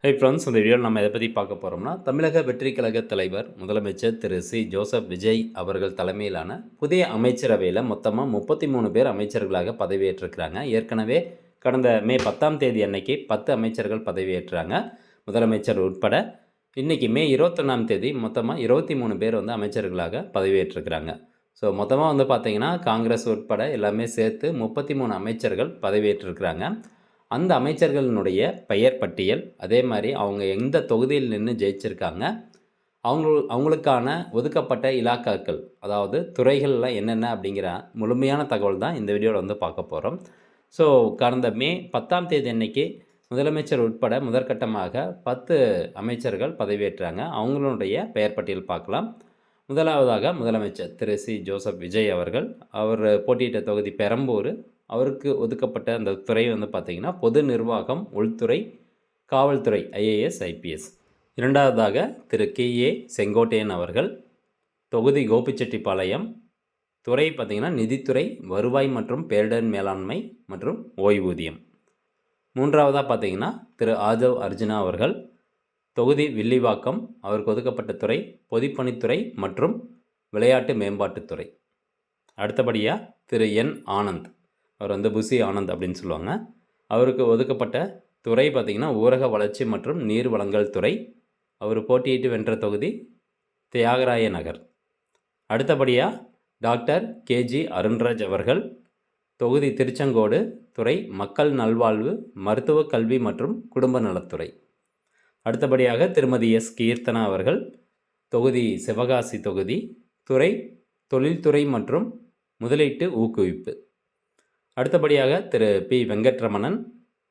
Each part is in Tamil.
ஹை ஃப்ரெண்ட்ஸ், இந்த வீடியோவில் நம்ம எதை பற்றி பார்க்க போகிறோம்னா, தமிழக வெற்றி கழக தலைவர் முதலமைச்சர் திரு சி ஜோசப் விஜய் அவர்கள் தலைமையிலான புதிய அமைச்சரவையில் மொத்தமாக 33 பேர் அமைச்சர்களாக பதவியேற்றிருக்கிறாங்க. ஏற்கனவே கடந்த மே 10ஆம் தேதி அன்னைக்கு 10 அமைச்சர்கள் பதவியேற்றாங்க, முதலமைச்சர் உட்பட. இன்றைக்கி மே 21ஆம் தேதி மொத்தமாக 23 பேர் அமைச்சர்களாக பதவியேற்றிருக்கிறாங்க. ஸோ மொத்தமாக பார்த்தீங்கன்னா காங்கிரஸ் உட்பட எல்லாமே சேர்த்து 33 அமைச்சர்கள் பதவியேற்றிருக்கிறாங்க. அந்த அமைச்சர்களினுடைய பெயர் பட்டியல், அதே மாதிரி அவங்க எந்த தொகுதியில் நின்று ஜெயிச்சிருக்காங்க, அவங்களுக்கான ஒதுக்கப்பட்ட இலாக்காக்கள், அதாவது துறைகளில் என்னென்ன அப்படிங்கிற முழுமையான தகவல் தான் இந்த வீடியோவில் பார்க்க போகிறோம். ஸோ கடந்த மே 10ஆம் தேதி அன்னைக்கு முதலமைச்சர் உட்பட முதற்கட்டமாக 10 அமைச்சர்கள் பதவியேற்றாங்க. அவங்களுடைய பெயர் பட்டியல் பார்க்கலாம். முதலாவதாக முதலமைச்சர் திரு சி ஜோசப் விஜய் அவர்கள். அவர் போட்டியிட்ட தொகுதி பெரம்பூர். அவருக்கு ஒதுக்கப்பட்ட அந்த துறை பார்த்திங்கன்னா பொது நிர்வாகம், உள்துறை, காவல்துறை, ஐஏஎஸ், ஐபிஎஸ். இரண்டாவதாக திரு கே.ஏ. செங்கோட்டையன் அவர்கள். தொகுதி கோபிச்செட்டிப்பாளையம். துறை பார்த்திங்கன்னா நிதித்துறை, வருவாய் மற்றும் பேரிடர் மேலாண்மை மற்றும் ஓய்வூதியம். மூன்றாவதாக பார்த்திங்கன்னா திரு ஆதவ் அர்ஜுனா அவர்கள். தொகுதி வில்லிவாக்கம். அவருக்கு ஒதுக்கப்பட்ட துறை பொதுப்பணித்துறை மற்றும் விளையாட்டு மேம்பாட்டுத்துறை. அடுத்தபடியாக திரு என் ஆனந்த். அவர் புசி ஆனந்த் அப்படின்னு சொல்லுவாங்க. அவருக்கு ஒதுக்கப்பட்ட துறை பார்த்திங்கன்னா ஊரக வளர்ச்சி மற்றும் நீர் வழங்கல் துறை. அவர் போட்டியிட்டு வென்ற தொகுதி தியாகராய நகர். அடுத்தபடியாக டாக்டர் கேஜி அருண்ராஜ் அவர்கள். தொகுதி திருச்செங்கோடு. துறை மக்கள் நல்வாழ்வு, மருத்துவ கல்வி மற்றும் குடும்ப நலத்துறை. அடுத்தபடியாக திருமதி எஸ் கீர்த்தனா அவர்கள். தொகுதி சிவகாசி தொகுதி. துறை தொழில்துறை மற்றும் முதலீட்டு ஊக்குவிப்பு. அடுத்தபடியாக திரு பி வெங்கட்ரமணன்.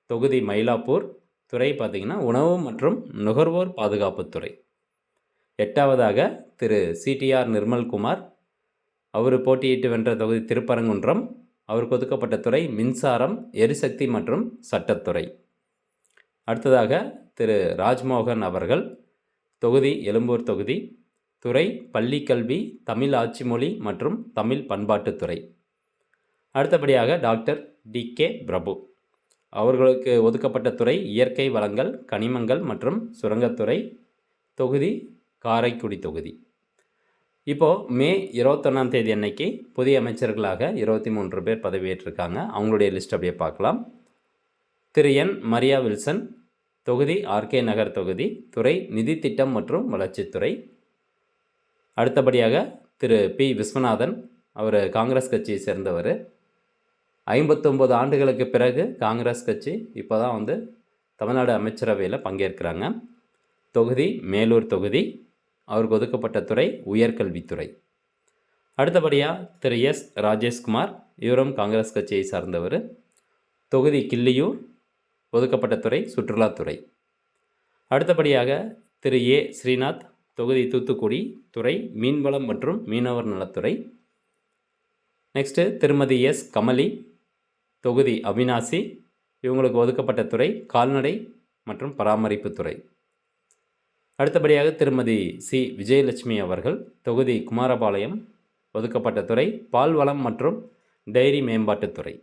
தொகுதி மயிலாப்பூர். துறை பார்த்திங்கன்னா உணவு மற்றும் நுகர்வோர் பாதுகாப்புத்துறை. எட்டாவதாக திரு சிடிஆர் நிர்மல்குமார். அவர் போட்டியிட்டு வென்ற தொகுதி திருப்பரங்குன்றம். அவருக்கு ஒதுக்கப்பட்ட துறை மின்சாரம், எரிசக்தி மற்றும் சட்டத்துறை. அடுத்ததாக திரு ராஜ்மோகன் அவர்கள். தொகுதி எழும்பூர் தொகுதி. துறை பள்ளிக்கல்வி, தமிழ் ஆட்சி மொழி மற்றும் தமிழ் பண்பாட்டுத்துறை. அடுத்தபடியாக டாக்டர் டி.கே. பிரபு. அவர்களுக்கு ஒதுக்கப்பட்ட துறை இயற்கை வளங்கள், கனிமங்கள் மற்றும் சுரங்கத்துறை. தொகுதி காரைக்குடி தொகுதி. இப்போது மே 21ஆம் தேதி அன்னைக்கு புதிய அமைச்சர்களாக 23 பேர் பதவியேற்றிருக்காங்க. அவங்களுடைய லிஸ்ட் அப்படியே பார்க்கலாம். திரு என் மரியா வில்சன். தொகுதி ஆர்கே நகர் தொகுதி. துறை நிதி திட்டம் மற்றும் வளர்ச்சித்துறை. அடுத்தபடியாக திரு பி விஸ்வநாதன். அவர் காங்கிரஸ் கட்சியை சேர்ந்தவர். 59 ஆண்டுகளுக்கு பிறகு காங்கிரஸ் கட்சி இப்போ தான் தமிழ்நாடு அமைச்சரவையில் பங்கேற்கிறாங்க. தொகுதி மேலூர் தொகுதி. அவருக்கு ஒதுக்கப்பட்ட துறை உயர்கல்வித்துறை. அடுத்தபடியாக திரு எஸ் ராஜேஷ்குமார். இவரும் காங்கிரஸ் கட்சியை சார்ந்தவர். தொகுதி கிள்ளியூர். ஒதுக்கப்பட்ட துறை சுற்றுலாத்துறை. அடுத்தபடியாக திரு ஏ ஸ்ரீநாத். தொகுதி தூத்துக்குடி. துறை மீன்வளம் மற்றும் மீனவர் நலத்துறை. நெக்ஸ்ட்டு திருமதி எஸ் கமலி. தொகுதி அவினாசி. இவங்களுக்கு ஒதுக்கப்பட்ட துறை கால்நடை மற்றும் பராமரிப்புத்துறை. அடுத்தபடியாக திருமதி சி விஜயலட்சுமி அவர்கள். தொகுதி குமாரபாளையம். ஒதுக்கப்பட்ட துறை பால்வளம் மற்றும் டைரி மேம்பாட்டுத்துறை.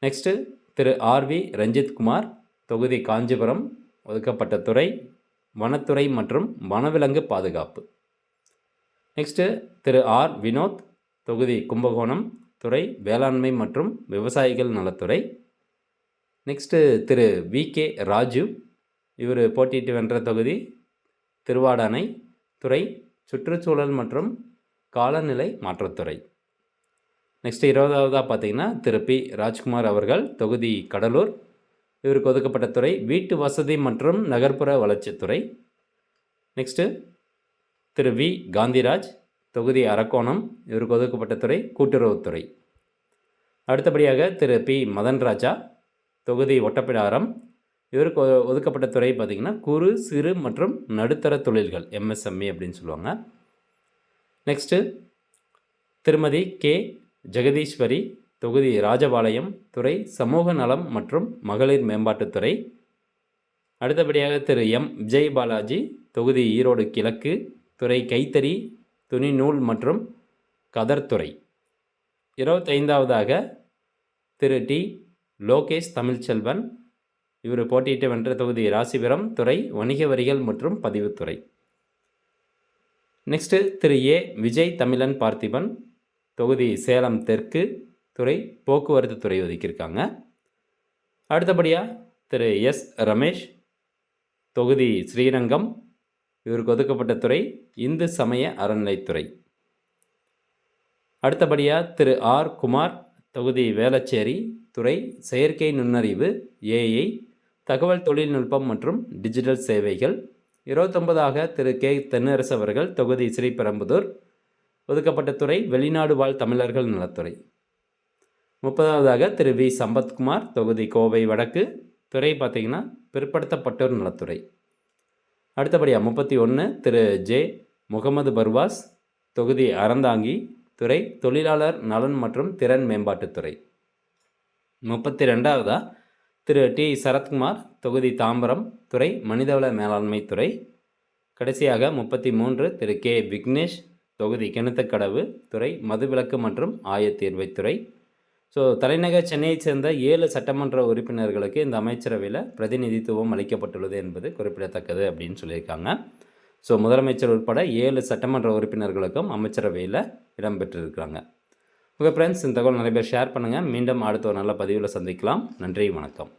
நெக்ஸ்ட்டு திரு ஆர்வி ரஞ்சித்குமார். தொகுதி காஞ்சிபுரம். ஒதுக்கப்பட்ட துறை வனத்துறை மற்றும் வனவிலங்கு பாதுகாப்பு. நெக்ஸ்ட்டு திரு ஆர் வினோத். தொகுதி கும்பகோணம். துறை வேளாண்மை மற்றும் விவசாயிகள் நலத்துறை. நெக்ஸ்ட்டு திரு வி.கே. ராஜு. இவர் போட்டியிட்டு வென்ற தொகுதி திருவாடானை. துறை சுற்றுச்சூழல் மற்றும் காலநிலை மாற்றத்துறை. நெக்ஸ்ட்டு 20ஆவதாக பார்த்திங்கன்னா திரு பி ராஜ்குமார் அவர்கள். தொகுதி கடலூர். இவருக்கு ஒதுக்கப்பட்ட துறை வீட்டு வசதி மற்றும் நகர்ப்புற வளர்ச்சித்துறை. நெக்ஸ்ட்டு திரு வி காந்திராஜ். தொகுதி அரக்கோணம். இவருக்கு ஒதுக்கப்பட்ட துறை கூட்டுறவுத்துறை. அடுத்தபடியாக திரு பி மதன்ராஜா. தொகுதி ஒட்டப்பிடாரம். இவருக்கு ஒதுக்கப்பட்ட துறை பார்த்திங்கன்னா குறு சிறு மற்றும் நடுத்தர தொழில்கள், எம்எஸ்எம்இ அப்படின்னு சொல்லுவாங்க. நெக்ஸ்ட்டு திருமதி கே ஜெகதீஸ்வரி. தொகுதி ராஜபாளையம். துறை சமூக நலம் மற்றும் மகளிர் மேம்பாட்டுத்துறை. அடுத்தபடியாக திரு எம் விஜய் பாலாஜி. தொகுதி ஈரோடு கிழக்கு. துறை கைத்தறி, துணி நூல் மற்றும் கதர்துறை. 25ஆவதாக திரு டி லோகேஷ் தமிழ்ச்செல்வன். இவர் போட்டியிட்டு வென்ற தொகுதி ராசிபுரம், துறை வணிக வரிகள் மற்றும் பதிவுத்துறை. நெக்ஸ்ட்டு திரு ஏ விஜய் தமிழன் பார்த்திபன், தொகுதி சேலம் தெற்கு, துறை போக்குவரத்து துறை ஒதுக்கியிருக்காங்க. அடுத்தபடியாக திரு எஸ் ரமேஷ், தொகுதி ஸ்ரீரங்கம், இவருக்கு ஒதுக்கப்பட்ட துறை இந்து சமய அறநிலைத்துறை. அடுத்தபடியாக திரு ஆர் குமார், தொகுதி வேளச்சேரி, துறை செயற்கை நுண்ணறிவு, ஏஐ, தகவல் தொழில்நுட்பம் மற்றும் டிஜிட்டல் சேவைகள். 29ஆக திரு கே தென்னரசு அவர்கள், தொகுதி ஸ்ரீபெரும்புதூர், ஒதுக்கப்பட்ட துறை வெளிநாடு வாழ் தமிழர்கள் நலத்துறை. 30ஆவதாக திரு வி சம்பத்குமார், தொகுதி கோவை வடக்கு, துறை பார்த்திங்கன்னா பிற்படுத்தப்பட்டோர் நலத்துறை. அடுத்தபடியாக 31 திரு ஜே முகமது பர்வாஸ், தொகுதி அறந்தாங்கி, துறை தொழிலாளர் நலன் மற்றும் திறன் மேம்பாட்டுத்துறை. 32ஆவதாக திரு டி சரத்குமார், தொகுதி தாம்பரம், துறை மனிதவள மேலாண்மை துறை. கடைசியாக 33 திரு கே விக்னேஷ், தொகுதி கிணத்துக்கடவு, துறை மதுவிலக்கு மற்றும் ஆயத்தீர்வைத்துறை. ஸோ தலைநகர் சென்னையைச் சேர்ந்த 7 சட்டமன்ற உறுப்பினர்களுக்கு இந்த அமைச்சரவையில் பிரதிநிதித்துவம் அளிக்கப்பட்டுள்ளது என்பது குறிப்பிடத்தக்கது அப்படின்னு சொல்லியிருக்காங்க. ஸோ முதலமைச்சர் உட்பட 7 சட்டமன்ற உறுப்பினர்களுக்கும் அமைச்சரவையில் இடம்பெற்றிருக்கிறாங்க. ஓகே ஃப்ரெண்ட்ஸ், இந்த தகவல் நிறைய பேர் ஷேர் பண்ணுங்கள். மீண்டும் அடுத்த ஒரு நல்ல பதிவில் சந்திக்கலாம். நன்றி, வணக்கம்.